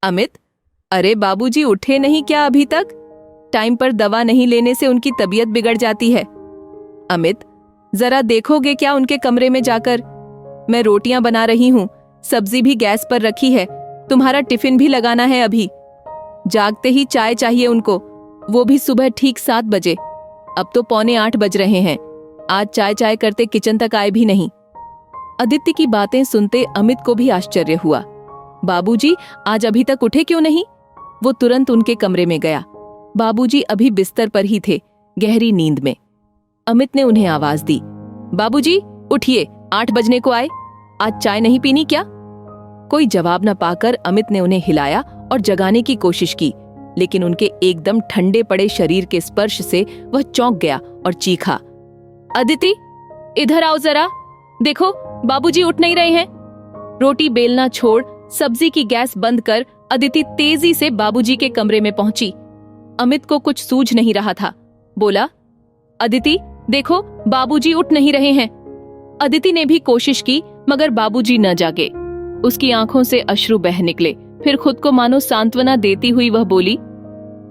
अमित, अरे बाबूजी उठे नहीं क्या अभी तक? टाइम पर दवा नहीं लेने से उनकी तबीयत बिगड़ जाती है। अमित, जरा देखोगे क्या उनके कमरे में जाकर? मैं रोटियां बना रही हूँ, सब्जी भी गैस पर रखी है, तुम्हारा टिफिन भी लगाना है अभी। जागते ही चाय चाहिए उनको, वो भी सुबह ठीक 7 बजे। अब तो 7:45 बज रहे हैं, आज चाय चाय करते किचन तक आए भी नहीं। अदिति की बातें सुनते अमित को भी आश्चर्य हुआ। बाबूजी आज अभी तक उठे क्यों नहीं? वो तुरंत उनके कमरे में गया। बाबूजी अभी बिस्तर पर ही थे, गहरी नींद में। अमित ने उन्हें आवाज दी, बाबूजी उठिए, 8 बजने को आए, आज चाय नहीं पीनी क्या? कोई जवाब न पाकर अमित ने उन्हें हिलाया और जगाने की कोशिश की, लेकिन उनके एकदम ठंडे पड़े शरीर के स्पर्श से वह चौंक गया और चीखा, अदिति इधर आओ जरा, देखो बाबूजी उठ नहीं रहे हैं। रोटी बेलना छोड़ सब्जी की गैस बंद कर अदिति तेजी से बाबूजी के कमरे में पहुंची। अमित को कुछ सूझ नहीं रहा था। बोला, अदिति देखो बाबूजी उठ नहीं रहे हैं। अदिति ने भी कोशिश की मगर बाबूजी न जागे। उसकी आंखों से अश्रु बह निकले। फिर खुद को मानो सांत्वना देती हुई वह बोली,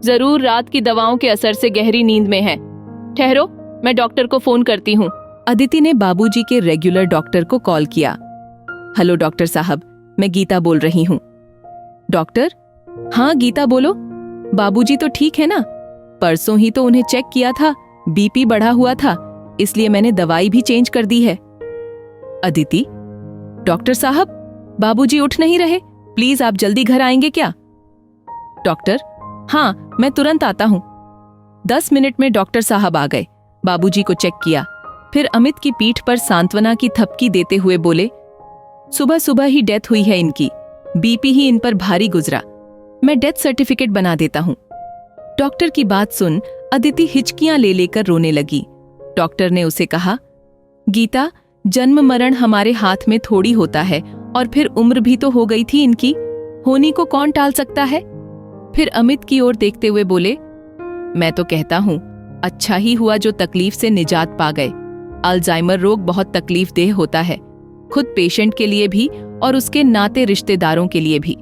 जरूर रात की दवाओं के असर से गहरी नींद में है। ठहरो, मैं डॉक्टर को फोन करती हूँ। अदिति ने बाबूजी के रेगुलर डॉक्टर को कॉल किया। हेलो डॉक्टर साहब, मैं गीता बोल रही हूँ। डॉक्टर? हाँ गीता बोलो। बाबूजी तो ठीक है ना? परसों ही तो उन्हें चेक किया था, बीपी बढ़ा हुआ था, इसलिए मैंने दवाई भी चेंज कर दी है। अदिति, डॉक्टर साहब बाबूजी उठ नहीं रहे, प्लीज आप जल्दी घर आएंगे क्या? डॉक्टर, हाँ मैं तुरंत आता हूँ। 10 मिनट में डॉक्टर साहब आ गए। बाबूजी को चेक किया, फिर अमित की पीठ पर सांत्वना की थपकी देते हुए बोले, सुबह सुबह ही डेथ हुई है इनकी, बीपी ही इन पर भारी गुजरा, मैं डेथ सर्टिफिकेट बना देता हूँ। डॉक्टर की बात सुन अदिति हिचकियां ले लेकर रोने लगी। डॉक्टर ने उसे कहा, गीता जन्म मरण हमारे हाथ में थोड़ी होता है, और फिर उम्र भी तो हो गई थी इनकी, होनी को कौन टाल सकता है? फिर अमित की ओर देखते हुए बोले, मैं तो कहता हूँ अच्छा ही हुआ जो तकलीफ से निजात पा गए। अल्जाइमर रोग बहुत तकलीफ देह होता है, खुद पेशेंट के लिए भी और उसके नाते रिश्तेदारों के लिए भी।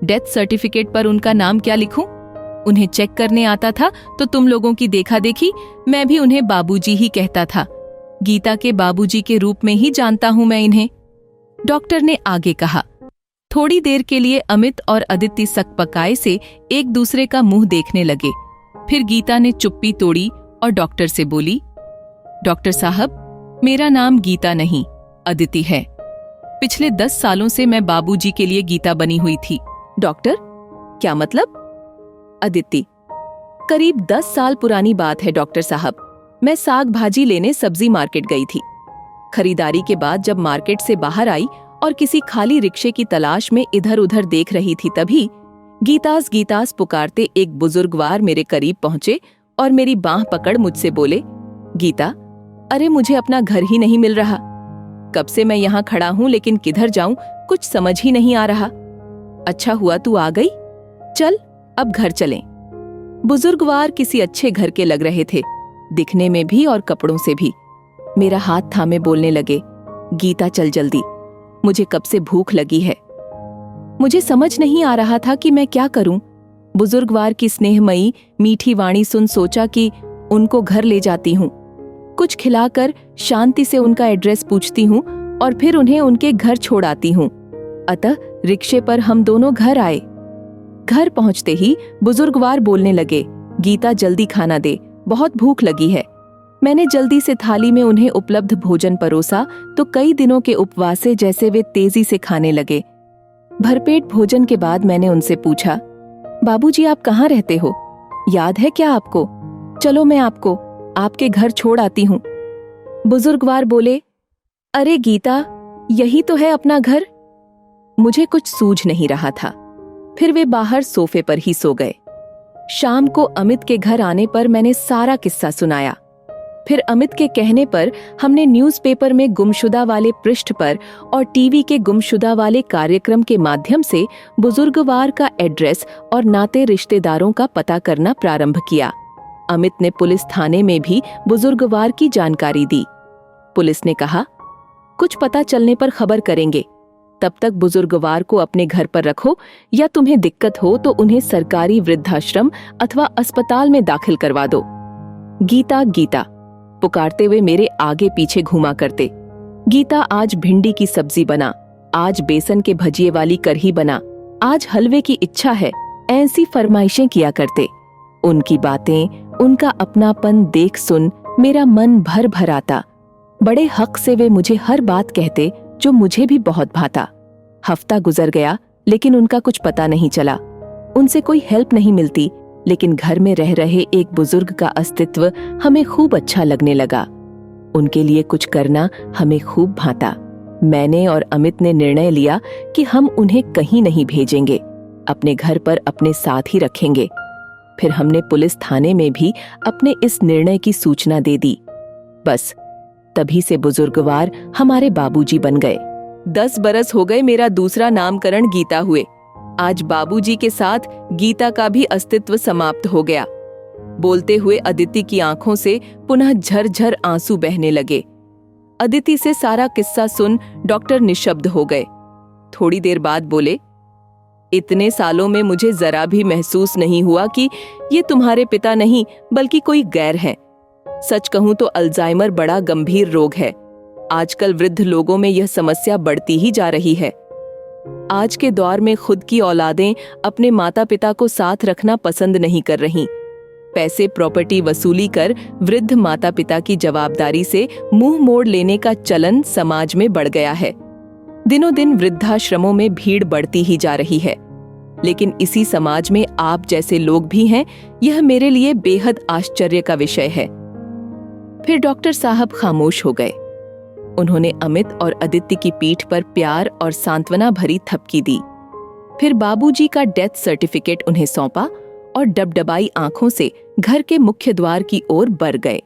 डेथ सर्टिफिकेट पर उनका नाम क्या लिखूं? उन्हें चेक करने आता था तो तुम लोगों की देखा देखी मैं भी उन्हें बाबूजी ही कहता था। गीता के बाबूजी के रूप में ही जानता हूं मैं इन्हें। डॉक्टर ने आगे कहा। थोड़ी देर के लिए अमित और अदिति सकपकाए से एक दूसरे का मुंह देखने लगे। फिर गीता ने चुप्पी तोड़ी और डॉक्टर से बोली, डॉक्टर साहब मेरा नाम गीता नहीं अदिति है। पिछले 10 सालों से मैं बाबूजी के लिए गीता बनी हुई थी। डॉक्टर, क्या मतलब? अदिति, करीब 10 साल पुरानी बात है डॉक्टर साहब। मैं साग भाजी लेने सब्जी मार्केट गई थी। खरीदारी के बाद जब मार्केट से बाहर आई और किसी खाली रिक्शे की तलाश में इधर उधर देख रही थी, तभी गीतास गीतास पुकारते एक बुजुर्गवार मेरे करीब पहुंचे और मेरी बांह पकड़ मुझसे बोले, गीता अरे मुझे अपना घर ही नहीं मिल रहा। कब से मैं यहाँ खड़ा हूँ लेकिन किधर जाऊं कुछ समझ ही नहीं आ रहा। अच्छा हुआ तू आ गई, चल अब घर चलें। बुजुर्गवार किसी अच्छे घर के लग रहे थे, दिखने में भी और कपड़ों से भी। मेरा हाथ थामे बोलने लगे, गीता चल जल्दी, मुझे कब से भूख लगी है। मुझे समझ नहीं आ रहा था कि मैं क्या करूं। बुजुर्गवार की स्नेहमयी मीठी वाणी सुन सोचा कि उनको घर ले जाती हूं, कुछ खिलाकर शांति से उनका एड्रेस पूछती हूं और फिर उन्हें उनके घर छोड़ आती हूं। अतः रिक्शे पर हम दोनों घर आए। घर पहुंचते ही बुजुर्गवार बोलने लगे, गीता जल्दी खाना दे, बहुत भूख लगी है। मैंने जल्दी से थाली में उन्हें उपलब्ध भोजन परोसा तो कई दिनों के उपवास से जैसे वे तेजी से खाने लगे। भरपेट भोजन के बाद मैंने उनसे पूछा, बाबूजी आप कहाँ रहते हो? याद है क्या आपको? चलो मैं आपको आपके घर छोड़ आती हूँ। बुजुर्गवार बोले, अरे गीता यही तो है अपना घर। मुझे कुछ सूझ नहीं रहा था। फिर वे बाहर सोफे पर ही सो गए। शाम को अमित के घर आने पर मैंने सारा किस्सा सुनाया। फिर अमित के कहने पर हमने न्यूज़पेपर में गुमशुदा वाले पृष्ठ पर और टीवी के गुमशुदा वाले कार्यक्रम के माध्यम से बुजुर्गवार का एड्रेस और नाते रिश्तेदारों का पता करना प्रारंभ किया। अमित ने पुलिस थाने में भी बुजुर्गवार की जानकारी दी। पुलिस ने कहा, कुछ पता चलने पर खबर करेंगे। तब तक बुजुर्गवार को अपने घर पर रखो या तुम्हें दिक्कत हो तो उन्हें सरकारी वृद्धाश्रम अथवा अस्पताल में दाखिल करवा दो। गीता गीता पुकारते हुए मेरे आगे पीछे घूमा करते। गीता आज भिंडी की सब्जी बना, आज बेसन के भजिए वाली कढ़ी बना, आज हलवे की इच्छा है, ऐसी फरमाइशें किया करते। उनकी बातें, उनका अपनापन देख सुन मेरा मन भर भर आता। बड़े हक से वे मुझे हर बात कहते जो मुझे भी बहुत भाता। हफ्ता गुजर गया लेकिन उनका कुछ पता नहीं चला। उनसे कोई हेल्प नहीं मिलती, लेकिन घर में रह रहे एक बुजुर्ग का अस्तित्व हमें खूब अच्छा लगने लगा। उनके लिए कुछ करना हमें खूब भाता। मैंने और अमित ने निर्णय लिया कि हम उन्हें कहीं नहीं भेजेंगे, अपने घर पर अपने साथ ही रखेंगे। फिर हमने पुलिस थाने में भी अपने इस निर्णय की सूचना दे दी। बस तभी से बुजुर्गवार हमारे बाबूजी बन गए। 10 बरस हो गए मेरा दूसरा नामकरण गीता हुए। आज बाबूजी के साथ गीता का भी अस्तित्व समाप्त हो गया। बोलते हुए अदिति की आंखों से पुनः झरझर आंसू बहने लगे। अदिति से सारा किस्सा सुन डॉक्टर निशब्द हो गए। थोड़ी देर बाद बोले, इतने सालों में मुझे जरा भी महसूस नहीं हुआ कि ये तुम्हारे पिता नहीं बल्कि कोई गैर है। सच कहूं तो अल्जाइमर बड़ा गंभीर रोग है। आजकल वृद्ध लोगों में यह समस्या बढ़ती ही जा रही है। आज के दौर में खुद की औलादें अपने माता पिता को साथ रखना पसंद नहीं कर रहीं। पैसे प्रॉपर्टी वसूली कर वृद्ध माता पिता की जवाबदारी से मुंह मोड़ लेने का चलन समाज में बढ़ गया है। दिनों दिन वृद्धाश्रमों में भीड़ बढ़ती ही जा रही है, लेकिन इसी समाज में आप जैसे लोग भी हैं, यह मेरे लिए बेहद आश्चर्य का विषय है। फिर डॉक्टर साहब खामोश हो गए। उन्होंने अमित और अदिति की पीठ पर प्यार और सांत्वना भरी थपकी दी। फिर बाबूजी का डेथ सर्टिफिकेट उन्हें सौंपा और डबडबाई आंखों से घर के मुख्य द्वार की ओर बढ़ गए।